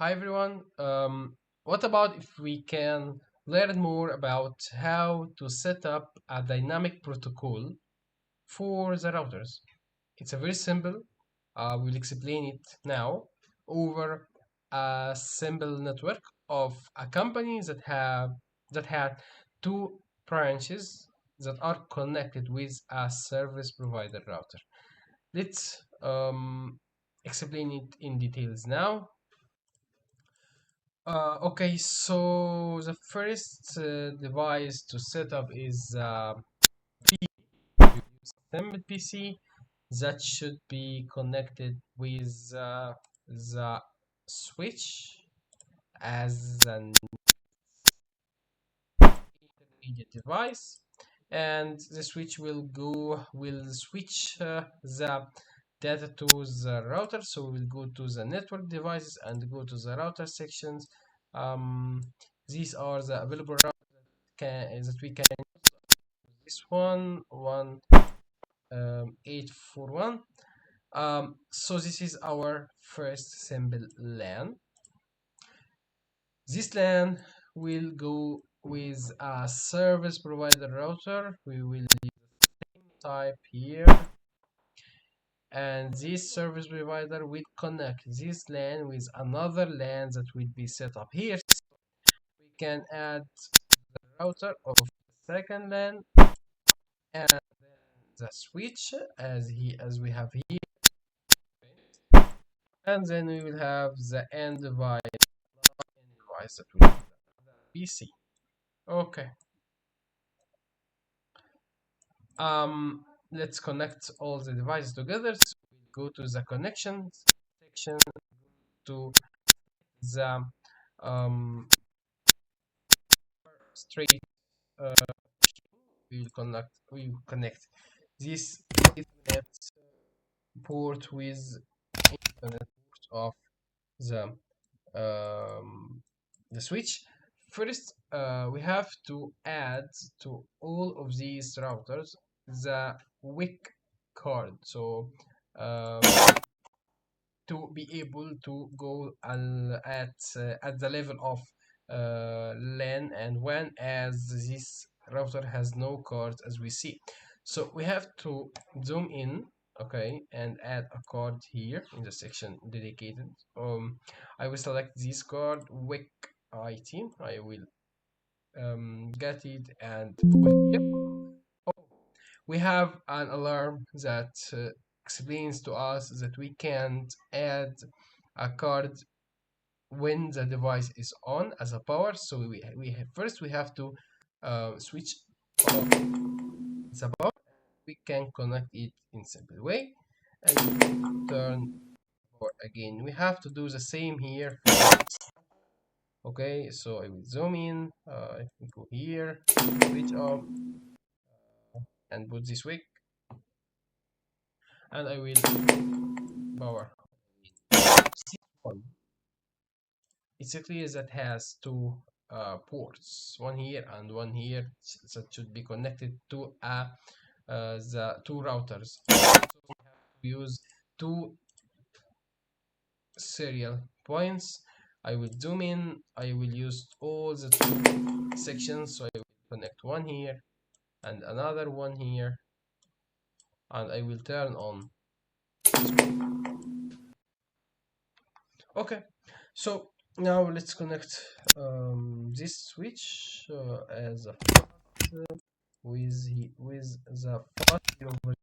Hi everyone. What about if we can learn more about how to set up a dynamic protocol for the routers? It's a very simple. We'll explain it now over a simple network of a company that had two branches that are connected with a service provider router. Let's explain it in details now. Okay, so the first device to set up is simple PC that should be connected with the switch as an intermediate device, and the switch will switch the data to the router. So we'll go to the network devices and go to the router sections. Um, these are the available that we can use. This one 841. So this is our first simple LAN. This LAN will go with a service provider router. We will use the same type here, and this service provider will connect this LAN with another LAN that will be set up here. So we can add the router of the second LAN and then the switch as we have here, and then we will have the end device that will be the PC. Okay. Let's connect all the devices together. So we go to the connections section, to the straight. Uh, we will connect this Ethernet port with Ethernet port of the the switch. First, we have to add to all of these routers the WIC card. So um, to be able to go at the level of LAN and WAN, as this router has no cards as we see. So we have to zoom in, okay, and add a card here in the section dedicated. I will select this card WIC IT. I will get it and put here. Oh, we have an alarm that explains to us that we can't add a card when the device is on as a power. So first we have to switch off the power. We can connect it in simple way and turn power again. We have to do the same here. Okay, so I will zoom in. I will go here, switch off, and put this wick, and I will power. This one, it's a clear that has two ports, one here and one here, that should be connected to the two routers. So we have to use two serial points. I will zoom in. I will use all the two sections. So I will connect one here and another one here, and I will turn on. Okay, so now let's connect this switch as a with the over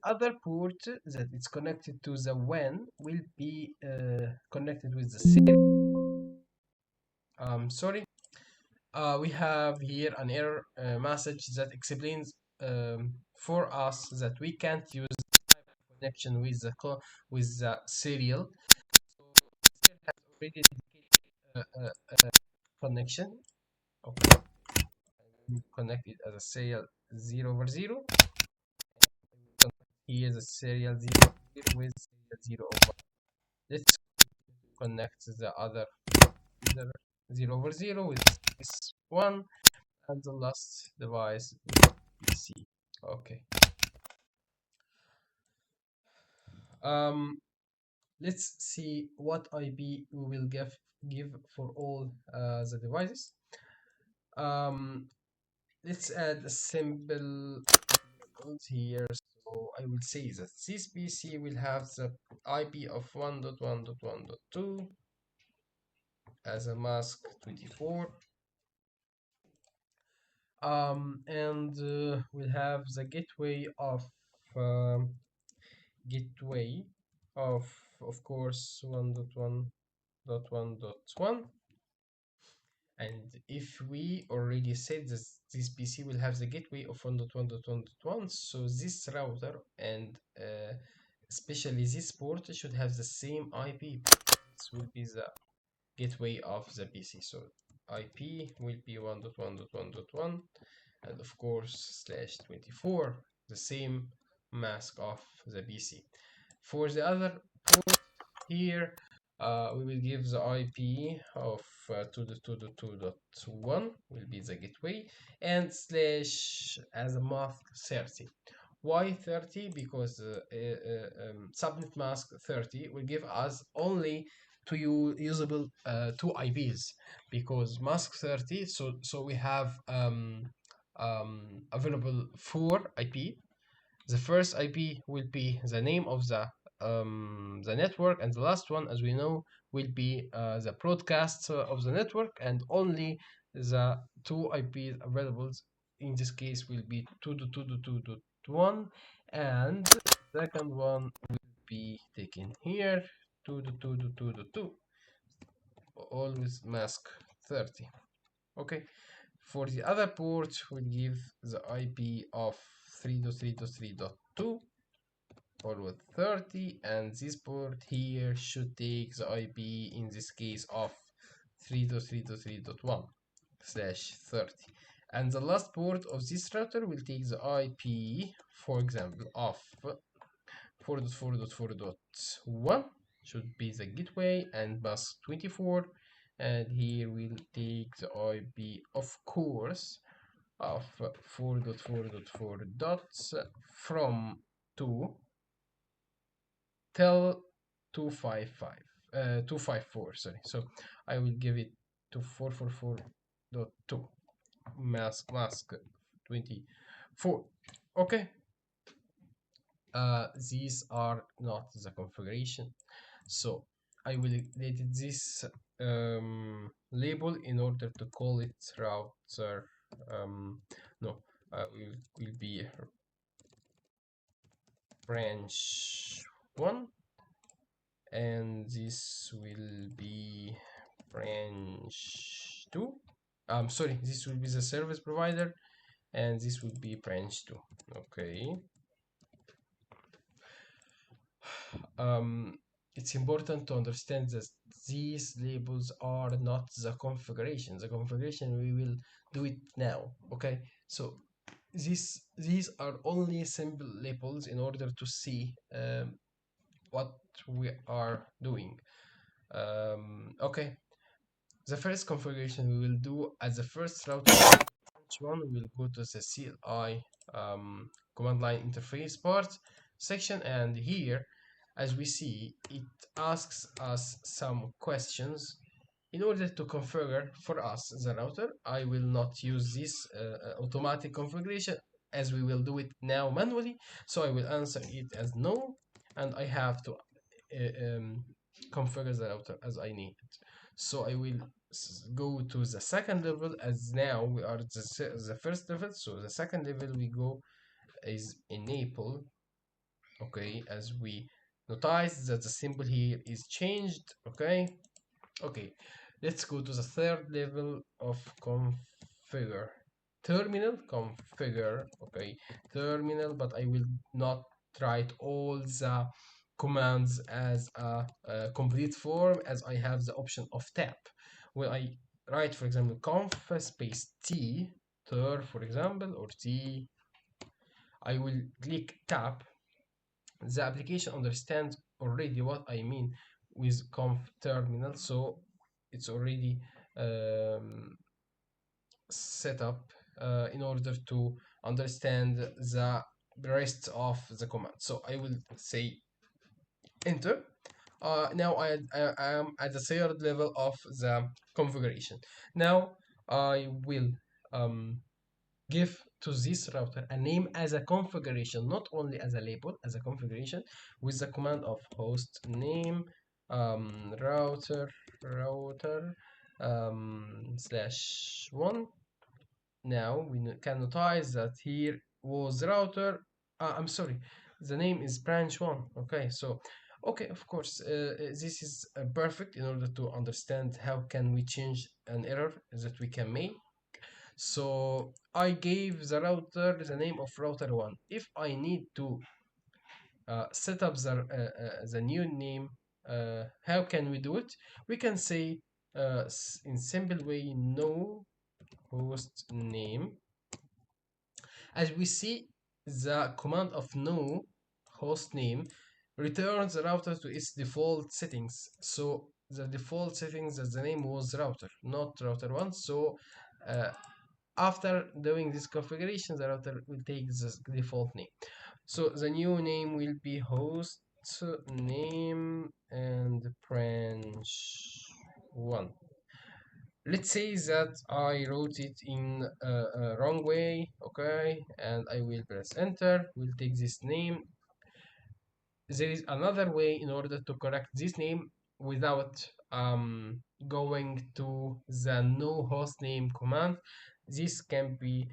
other port that is connected to the WAN will be connected with the serial. Sorry, we have here an error message that explains for us that we can't use this type of connection with the serial. So serial has already dedicated connection. Okay, we connect it as a serial 0 over 0. Here the serial 0 with serial 0 over 1. Let's connect the other 0 over 0 with this one, and the last device is PC. Okay. Um, Let's see what IP we will give for all the devices. Um, let's add a simple code here. So I will say that this PC will have the IP of 1.1.1.2 as a mask 24. And we'll have the um, gateway of course 1.1.1.1. And if we already said this PC will have the gateway of 1.1.1.1, so this router and especially this port should have the same IP. This will be the gateway of the PC. So IP will be 1.1.1.1, and of course /24, the same mask of the PC. For the other port here, we will give the IP of 2.2.2.1 will be the gateway, and slash as a mask 30. Why 30? Because subnet mask 30 will give us only two usable two IPs, because mask 30, so we have available 4 IP. The first IP will be the name of the network, and the last one, as we know, will be the broadcast of the network, and only the two IPs available in this case will be 2.2.2.1, and the second one will be taken here 2.2.2.2, always mask 30. Okay, for the other port, we'll give the IP of 3.3.3.2 or with 30, and this port here should take the IP in this case of 3.3.3.1 slash 30. And the last port of this router will take the IP, for example, of 4.4.4.1 should be the gateway and bus 24, and here we'll take the IP, of course, of 4.4.4 dots from 2 till 254, sorry. So I will give it to 444.2 mask 24. Okay, these are not the configuration, so I will edit this label in order to call it router. No, will be branch 1, and this will be branch 2. Sorry, this will be the service provider, and this will be branch 2. Okay. It's important to understand that these labels are not the configuration. The configuration we will do it now. Okay, so these are only simple labels in order to see what we are doing. Okay, the first configuration we will do as the first router one, we will go to the CLI command line interface part section, and here, as we see, it asks us some questions in order to configure for us the router. I will not use this automatic configuration, as we will do it now manually, so I will answer it as no, and I have to configure the router as I need it. So I will go to the second level, as now we are the first level. So the second level we go is enable. Okay, as we notice that the symbol here is changed. Okay, let's go to the third level of configure. Terminal configure. Okay, terminal, but I will not write all the commands as a complete form, as I have the option of tab. When I write, for example, conf space t ter, for example, or t, I will click tab. The application understands already what I mean with conf terminal, so it's already set up in order to understand the rest of the command. So I will say enter. Now I am at the third level of the configuration. Now I will um, give to this router a name as a configuration, not only as a label, as a configuration, with the command of host name router slash one. Now we can notice that here was router. I'm sorry, the name is branch one. Okay, so okay, of course, this is perfect in order to understand how can we change an error that we can make. So I gave the router the name of router one. If I need to set up the new name, how can we do it? We can say in simple way no host name. As we see, the command of no host name returns the router to its default settings. So the default settings as the name was router, not router one. So uh, after doing this configuration, the router will take the default name. So the new name will be host name and branch one. Let's say that I wrote it in a wrong way, okay, and I will press enter, will take this name. There is another way in order to correct this name without going to the no host name command. This can be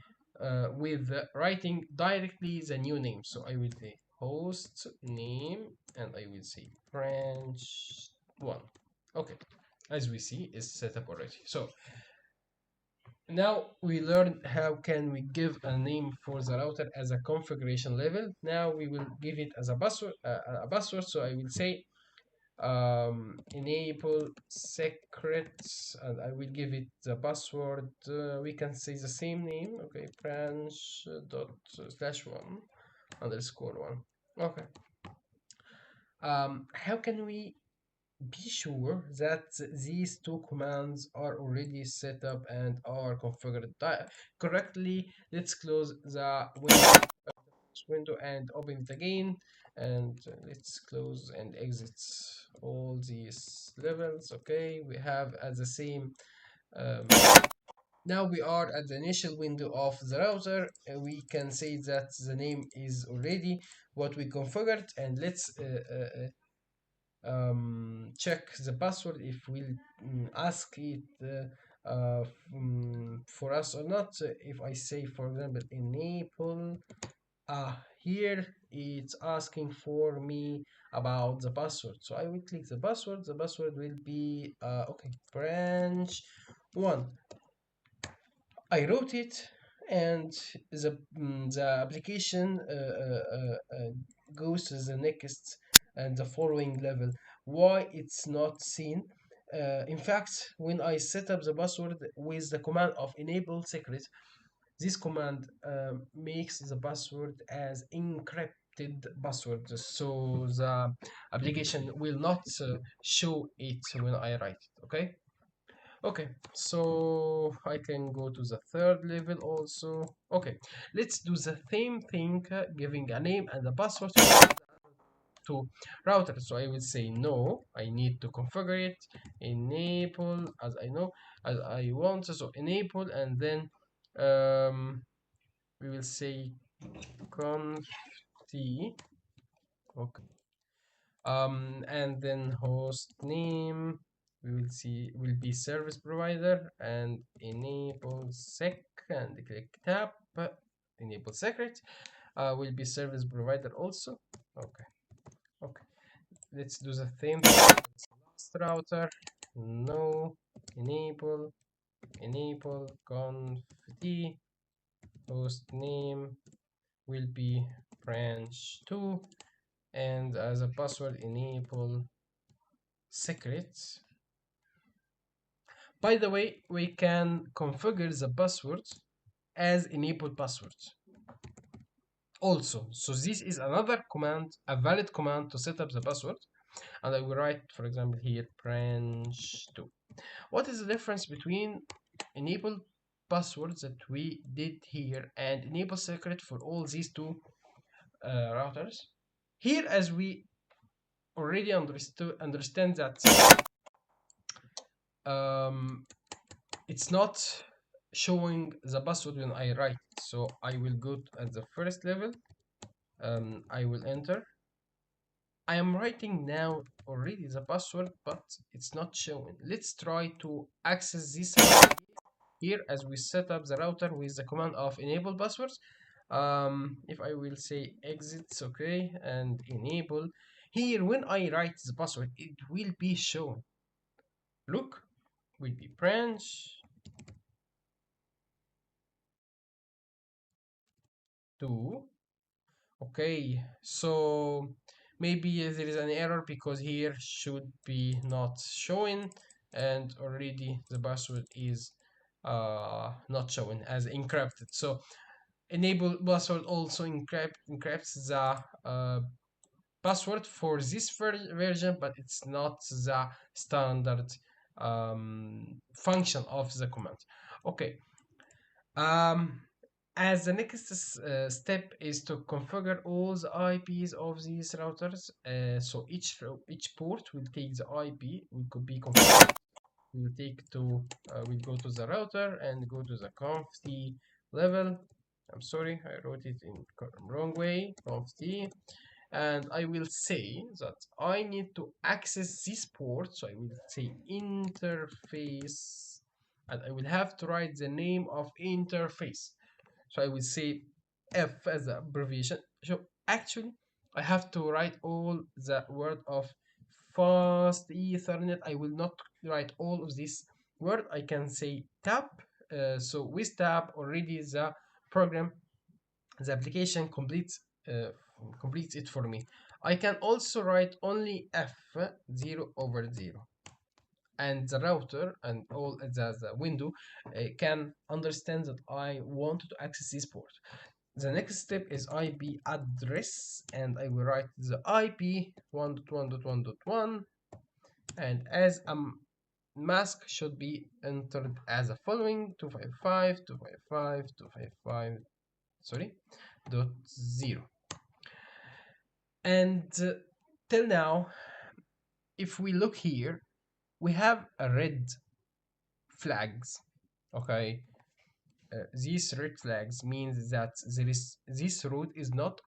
with writing directly the new name. So I will say host name and I will say branch one. Okay, as we see, is set up already. So now we learned how can we give a name for the router as a configuration level. Now we will give it as a password. So I will say enable secrets, and I will give it the password. We can say the same name. Okay, branch dot slash one underscore one. Okay. How can we be sure that these two commands are already set up and are configured correctly? Let's close the window and open it again, and let's close and exit all these levels. Okay, we have at the same um, now we are at the initial window of the router. We can say that the name is already what we configured, and let's check the password if we'll ask it for us or not. If I say, for example, enable, here it's asking for me about the password. So I will click the password. The password will be okay, branch one. I wrote it, and the application goes to the next and the following level. Why it's not seen? In fact, when I set up the password with the command of enable secret, this command makes the password as encrypted password, so the application will not show it when I write it. Okay. Okay, so I can go to the third level also. Okay, let's do the same thing, giving a name and a password to router. So I will say no, I need to configure it, enable as I know, as I want. So enable, and then we will say conf t. Okay. And then host name we will see will be service provider, and enable sec and click tab. Enable secret will be service provider also. Okay. Okay, let's do the same thing. Last router, no, enable conf t. Host name will be branch 2, and as a password enable secrets. By the way, we can configure the password as enable password also. So this is another command, a valid command to set up the password. And I will write, for example, here branch 2. What is the difference between enable passwords that we did here and enable secret for all these two routers? Here, as we already understand that um, it's not showing the password when I write. So I will go at the first level. I will enter. I am writing now already the password, but it's not showing. Let's try to access this here as we set up the router with the command of enable passwords. If I will say exits, okay, and enable, here when I write the password, it will be shown. Look, will be branch 2. Okay, so maybe there is an error because here should be not showing, and already the password is not showing as encrypted. So enable password also encrypts the password for this version, but it's not the standard function of the command. Okay. Um, as the next step is to configure all the IPs of these routers. So each port will take the IP. We could be configured. We will take to we'll go to the router and go to the conft level. I'm sorry, I wrote it in wrong way. Conft, and I will say that I need to access this port. So I will say interface, and I will have to write the name of interface. So I will say F as an abbreviation. So actually, I have to write all the word of fast Ethernet. I will not write all of this word. I can say tab. So with tab already the program, the application completes it for me. I can also write only F 0/0, and the router and all the window can understand that I want to access this port. The next step is IP address, and I will write the IP 1.1.1.1, and as a mask should be entered as the following: 255.255.255, sorry, dot 0. And till now, if we look here, we have a red flags. Okay, these red flags means that there is this route is not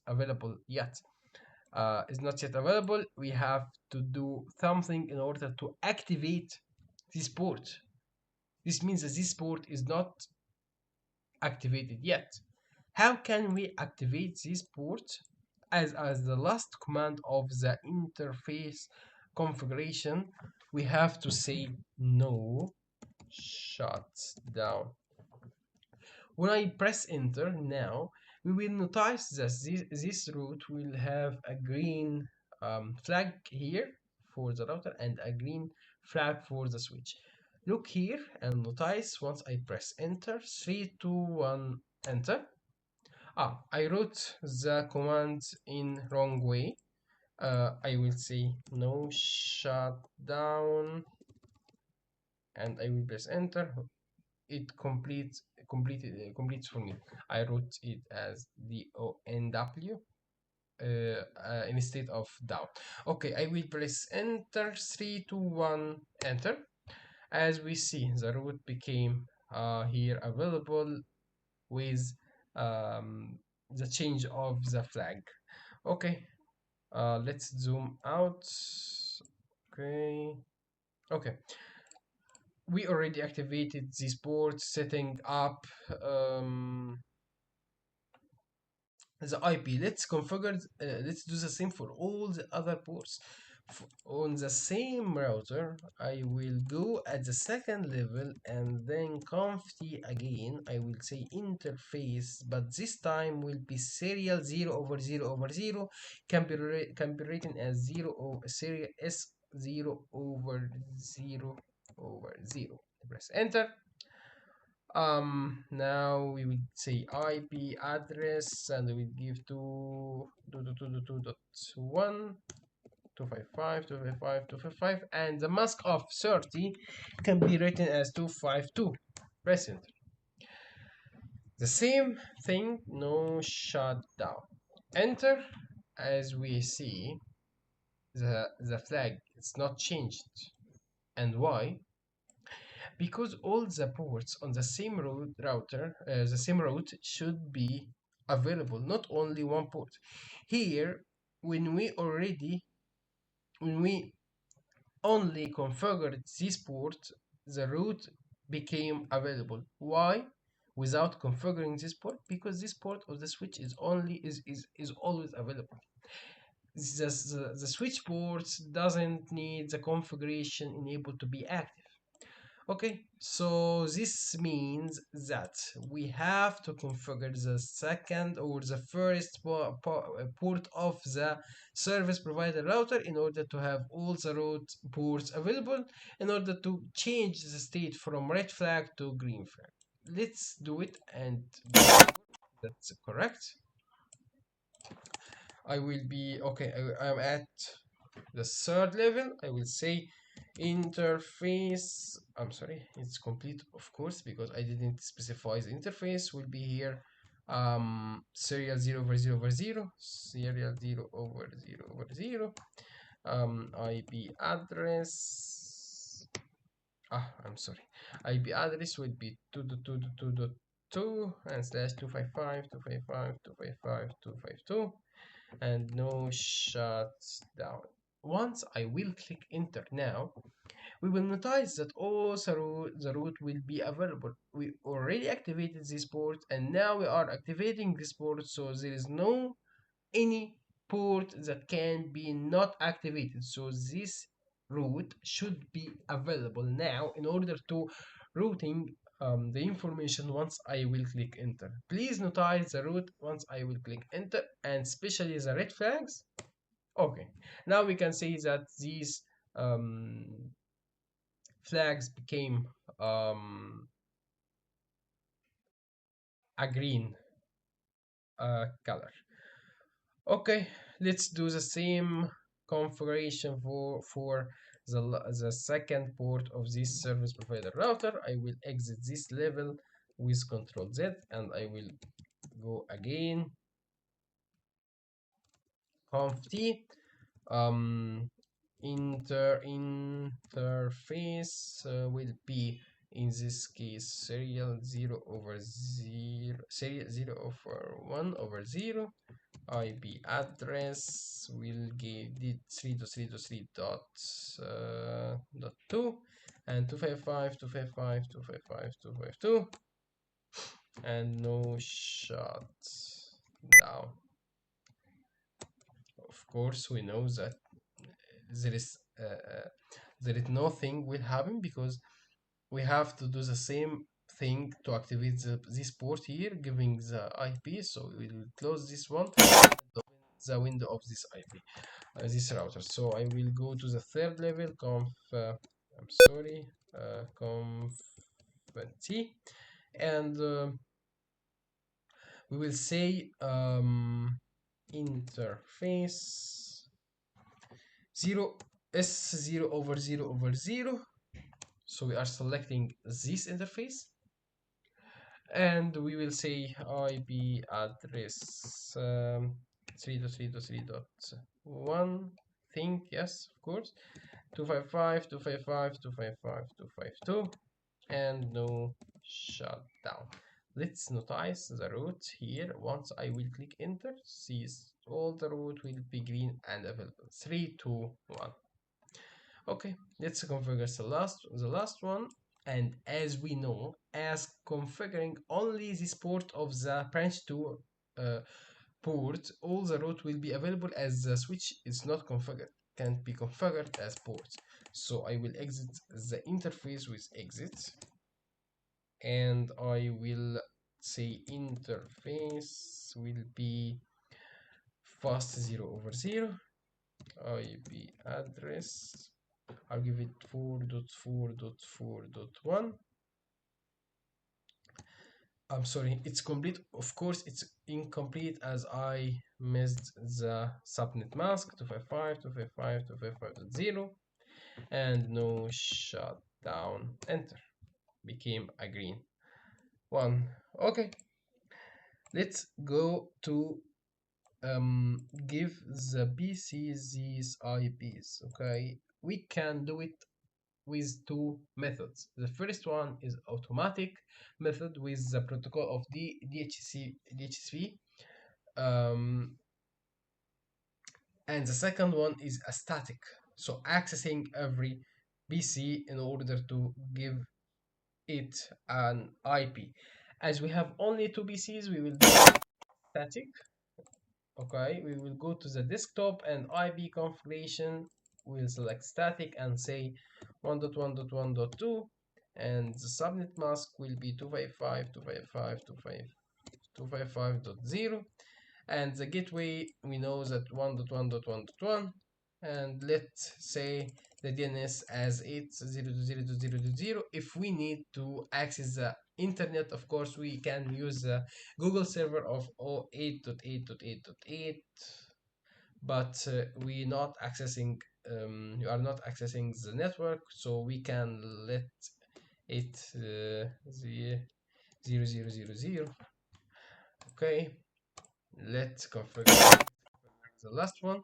available yet. Is not yet available. We have to do something in order to activate this port. This means that this port is not activated yet. How can we activate this port? As the last command of the interface configuration, we have to say no shutdown. When I press enter now, we will notice that this route will have a green flag here for the router and a green flag for the switch. Look here and notice once I press enter, 3, 2, 1, enter. I wrote the command in wrong way. I will say no shutdown and I will press enter. It completes for me. I wrote it as DONW instead of down. Okay, I will press enter, 3, 2, 1, enter. As we see, the route became here available with the change of the flag. Okay, let's zoom out. Okay, we already activated this port, setting up the IP. Let's configure, let's do the same for all the other ports. On the same router, I will go at the second level and then conft again. I will say interface, but this time will be serial 0/0/0, can be written as 0 over serial S 0/0/0. Press enter. Now we will say IP address and we will give 2.1 255 and the mask of 30 can be written as 252. Press enter. The same thing, no shutdown. Enter. As we see, the flag it's not changed. And why? Because all the ports on the same the same route should be available, not only one port. Here, when we only configured this port, the route became available. Why? Without configuring this port, because this port of the switch is always available. The switch port doesn't need the configuration enabled to be active. Okay, so this means that we have to configure the second or the first port of the service provider router in order to have all the route ports available in order to change the state from red flag to green flag. Let's do it and that's correct. I will be okay. I'm at the third level. I will say interface. I'm sorry, it's complete, of course, because I didn't specify the interface will be here. Serial 0 over 0 over 0, serial 0 over 0 over 0, IP address. I'm sorry. IP address will be 2.2.2.2 and slash 255.255.255.252 and no shutdown. Once I will click enter now, we will notice that all the route will be available. We already activated this port and now we are activating this port, so there is no any port that can be not activated. So this route should be available now in order to routing the information once I will click enter. Please notice the route once I will click enter and especially the red flags. Okay, now we can see that these um, flags became a green color. Okay, let's do the same configuration for the second port of this service provider router. I will exit this level with Control Z and I will go again conf T. Interface will be in this case serial 0 over 0, serial 0 over 1 over 0. IP address will give it 3.3.3.2 and 255.255.255.252 and no shut down. Of course, we know that there is nothing will happen because we have to do the same thing to activate this port here, giving the IP. So we will close this one, the window of this IP, this router. So I will go to the third level, I'm sorry, conf T, and we will say interface 0 S0 over 0 over 0. So we are selecting this interface and we will say IP address 3.3.3.1 think yes, of course, 255.255.255.252 and no shutdown. Let's notice the route here. Once I will click enter, sees all the route will be green and available. 3, 2, 1. Okay, let's configure the last one. And as we know, as configuring only this port of the branch 2 port, all the route will be available as the switch is not configured, can't be configured as ports. So I will exit the interface with exit and I will say interface will be fast 0 over 0 IP address. I'll give it 4.4.4.1. I'm sorry, it's complete. Of course, it's incomplete as I missed the subnet mask 255.255.255.0 and no shutdown. Enter. Became a green one. Okay, let's go to give the PC these IPs. Okay, we can do it with two methods. The first one is automatic method with the protocol of the DHCP, um, and the second one is a static, so accessing every PC in order to give it an IP. As we have only two PCs, we will do static. Okay, we will go to the desktop and IP configuration. We'll select static and say 1.1.1.2, and the subnet mask will be 255.255.255.0, and the gateway we know that 1.1.1.1, and let's say the DNS as 8.0.0.0.0. If we need to access the internet, of course we can use the Google server of 8.8.8.8, but we are not accessing the network, so we can let it 0.0.0.0. Okay, let's configure the last one.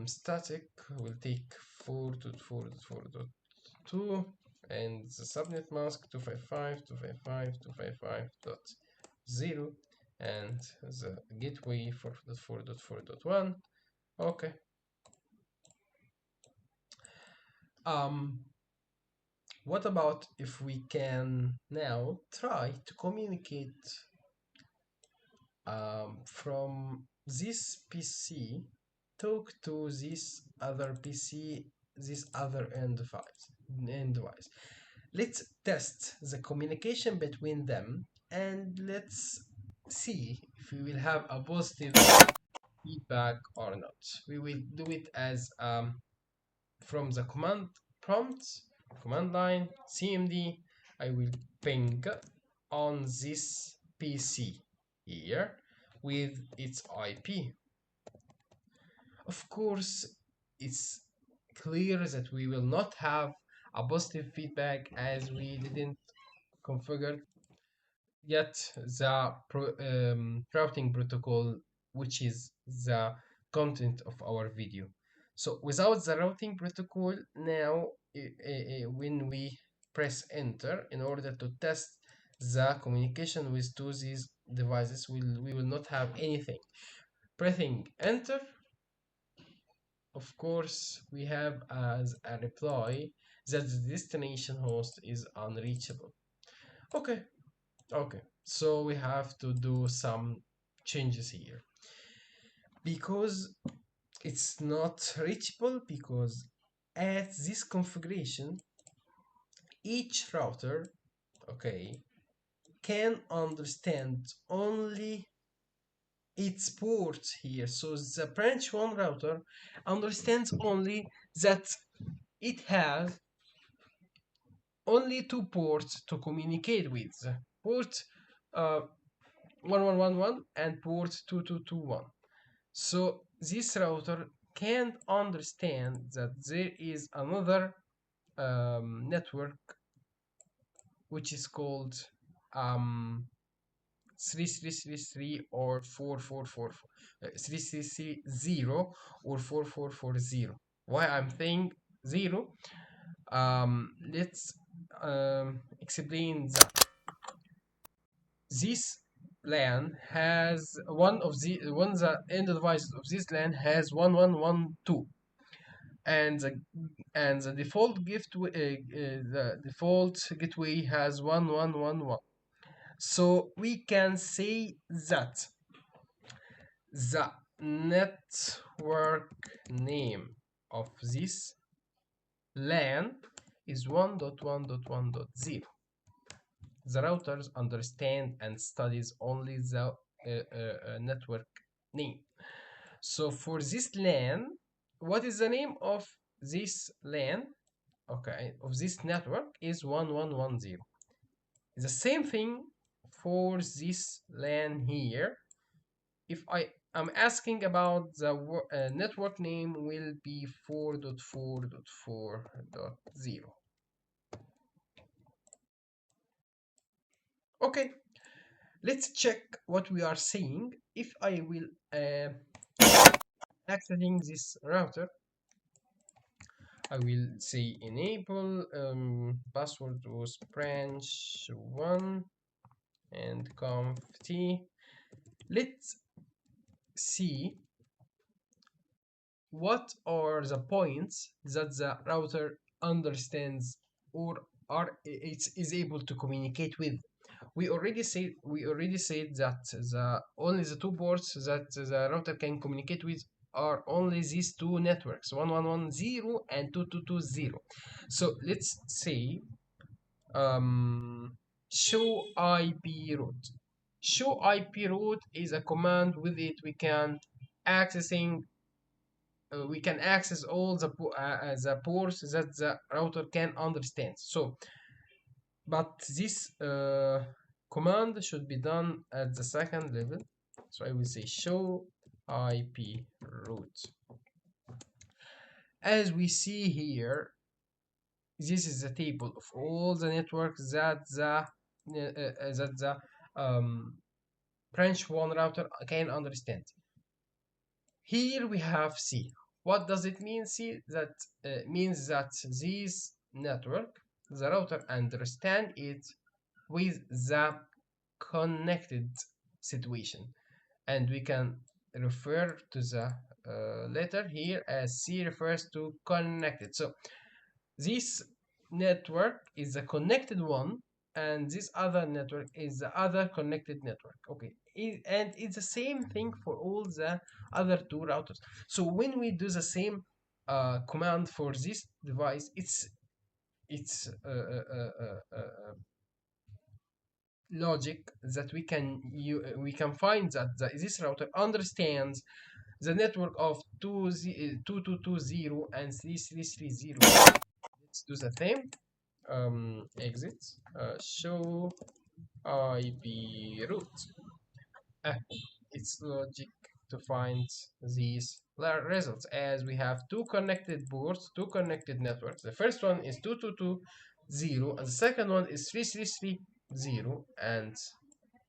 Static will take 4.4.4.2, and the subnet mask 255.255.255.0, and the gateway 4.4.4.1. Okay. What about if we can now try to communicate from this PC, talk to this other PC, this other end device. Let's test the communication between them, and let's see if we will have a positive feedback or not. We will do it as from the command line cmd. I will ping on this PC here with its IP. Of course, it's clear that we will not have a positive feedback as we didn't configure yet the routing protocol, which is the content of our video. So without the routing protocol, now when we press enter in order to test the communication with two these devices, we will not have anything. Pressing enter, of course, we have as a reply that the destination host is unreachable. Okay, okay. So we have to do some changes here because it's not reachable, because at this configuration each router, okay, can understand only its ports here. So the branch 1 router understands only that it has only two ports to communicate with, port 1111 and port 2221. So this router can't understand that there is another network which is called 3333 or 4444, 3330 or 4440. Why I'm saying 0? Let's explain that this LAN has the end device of this LAN has 1112, and the default gateway has 1111. So we can say that the network name of this LAN is 1.1.1.0. The routers understand and studies only the network name. So for this LAN, what is the name of this LAN? Okay, of this network is 1110. The same thing for this LAN here. If I am asking about the network name, will be 4.4.4.0. Okay, Let's check what we are saying. If I will accessing this router, I will say enable password was branch 1 and conf t. Let's see what are the points that the router understands or is able to communicate with. We already said that the only the two ports that the router can communicate with are only these two networks, 1110 and 2220. So let's say show IP route. Show IP route is a command. With it we can access all the ports that the router can understand. So, but this command should be done at the second level. So I will say show IP route. As we see here, this is the table of all the networks that the branch 1 router can understand. Here we have C. What does it mean, C? That means that this network, the router understand it with the connected situation. And we can refer to the letter here as C refers to connected. So this network is a connected one, and this other network is the other connected network. Okay, and it's the same thing for all the other two routers. So when we do the same command for this device, it's logic that we can find that this router understands the network of 2220 and 3330. Let's do the same. Exit, show IP route. It's logic to find these results, as we have two connected boards, two connected networks. The first one is 2220 and the second one is 3330, and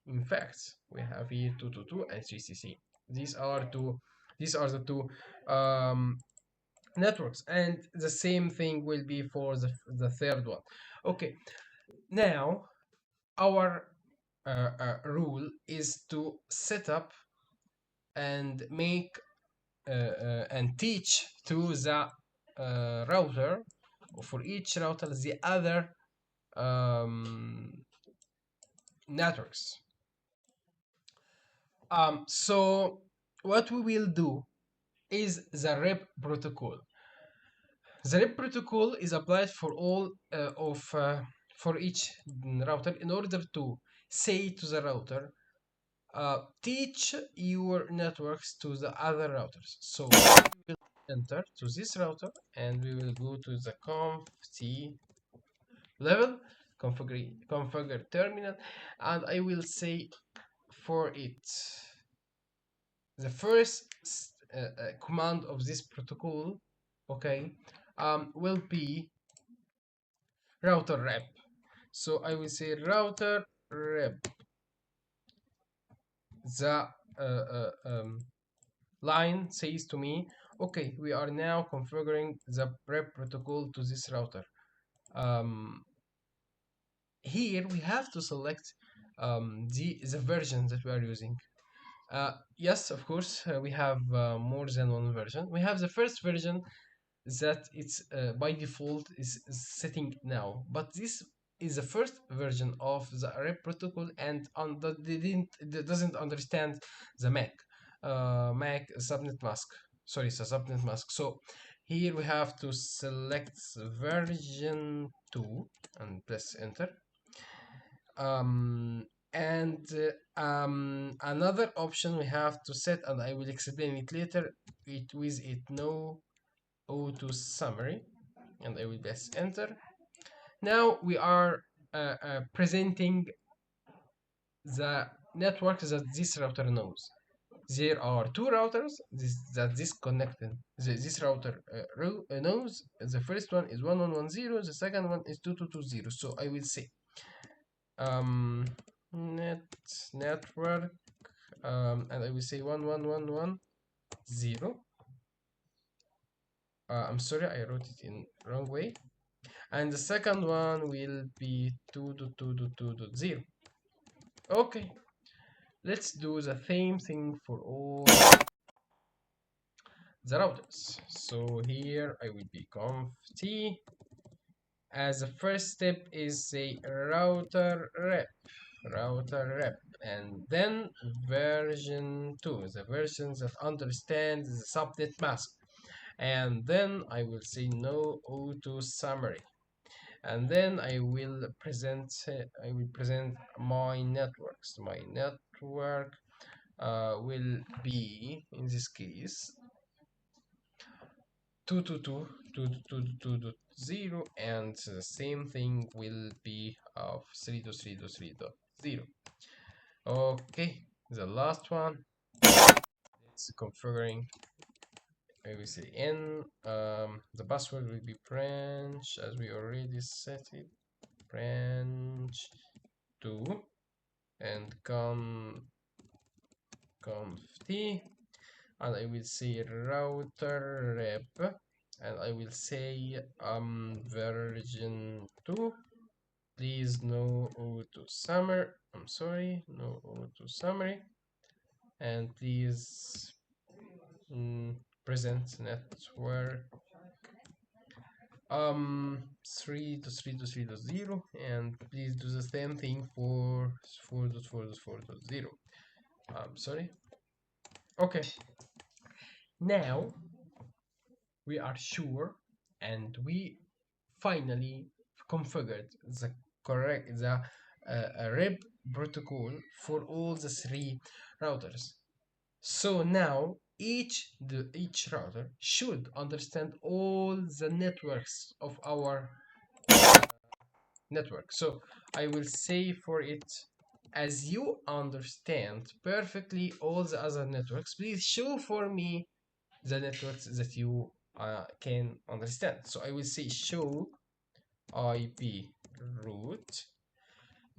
in fact we have here 222 and 3cc. These are the two networks, and the same thing will be for the third one. Okay, now our rule is to set up and make and teach to the router, for each router, the other networks. So what we will do is the rep protocol. The rep protocol is applied for all for each router in order to say to the router, teach your networks to the other routers. So we will enter to this router and we will go to the conf t level, configure terminal, and I will say for it the first command of this protocol, okay, will be router rep. So I will say router rep. The line says to me, okay, we are now configuring the rep protocol to this router. Here we have to select the version that we are using. Yes, of course, we have more than one version. We have the first version that it's by default is setting now, but this is the first version of the rep protocol, and it doesn't understand the Mac subnet mask. Sorry, it's a subnet mask. So here we have to select version 2 and press enter. And another option we have to set, and I will explain it later, with it no auto summary, and I will press enter. Now we are presenting the network that this router knows. There are two routers that this router knows. The first one is 1110, the second one is 2220. So I will say network, and I will say 11110. I'm sorry, I wrote it in wrong way. And the second one will be 2.2.2.0. Okay, let's do the same thing for all the routers. So here I will be conf t. As the first step is a router rep, and then version 2, the version that understands the subnet mask, and then I will say no auto summary, and then I will present my networks. My network will be, in this case, 2.2.2.2.2.0, and the same thing will be of 3.3.3.0. Okay, the last one, it's configuring. I will say n. The password will be branch, as we already set it, branch 2, and conf t, and I will say router rep, and I will say version 2. Please no auto summary. I'm sorry, no auto summary. And please present network 3.3.3.0, and please do the same thing for 4.4.4.0. Sorry. Okay. Now we are sure, and we finally configured the REP protocol for all the three routers. So now each router should understand all the networks of our network. So I will say for it, as you understand perfectly all the other networks, please show for me the networks that you can understand. So I will say show IP route.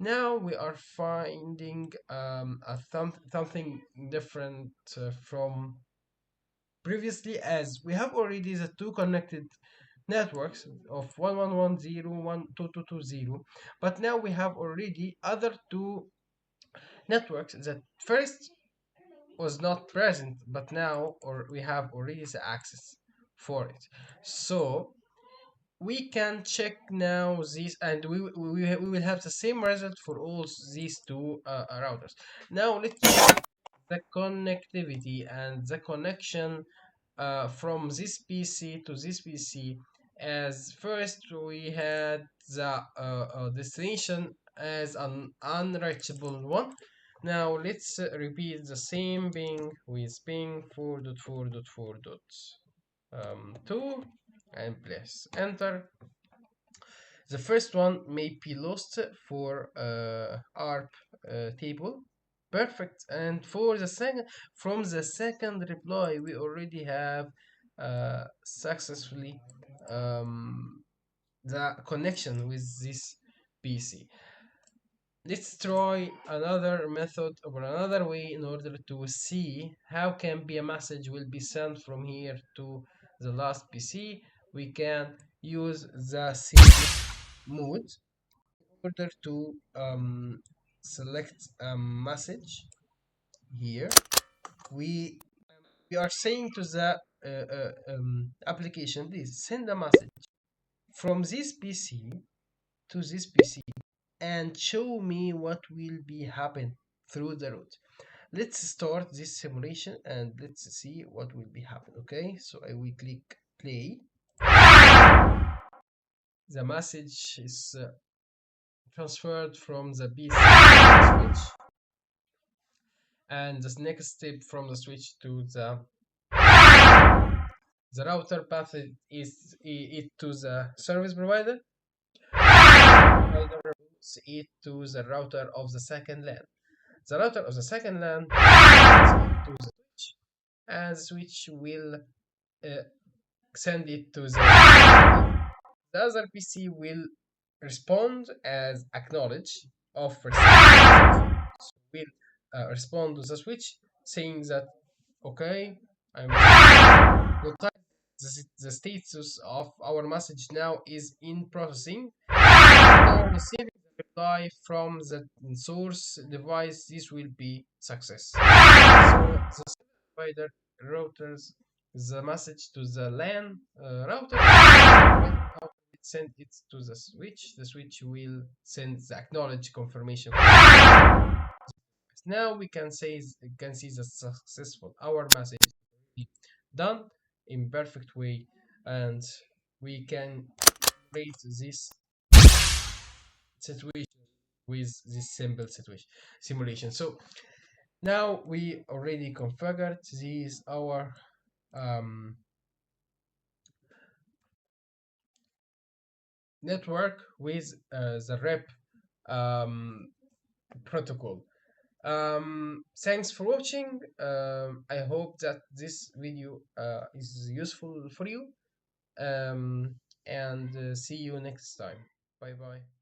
Now we are finding something different from previously, as we have already the two connected networks of 1110, 12220, but now we have already other two networks that first was not present, but now we have already the access for it. So we can check now this, and we will have the same result for all these two routers. Now let's check the connectivity and the connection from this PC to this PC. As first we had the destination as an unreachable one. Now let's repeat the same ping with ping 4.4.4.2, and press enter. The first one may be lost for ARP table. Perfect. And for the second, from the second reply, we already have successfully the connection with this PC. Let's try another method or another way in order to see how can be a message will be sent from here to the last PC. We can use the serial mode in order to select a message here. We are saying to the application, please send a message from this PC to this PC and show me what will be happen through the route. Let's start this simulation and let's see what will be happen. Okay, so I will click play. The message is transferred from the PC switch, and the next step from the switch to the router path is it to the service provider. Routes it to the router of the second LAN. The router of the second LAN to the switch, and switch will send it to the other PC will respond as acknowledge, of receiving will respond to the switch saying that okay, I'm notified the status of our message now is in processing. Now receiving the reply from the source device, this will be success. So the provider routers the message to the LAN router. When it send it to the switch will send the acknowledge confirmation. Now we can see the successful our message is already done in perfect way, and we can rate this situation with this simple situation simulation. So now we already configured these our um, network with the rep um, protocol. Thanks for watching. I hope that this video is useful for you. And see you next time. Bye bye.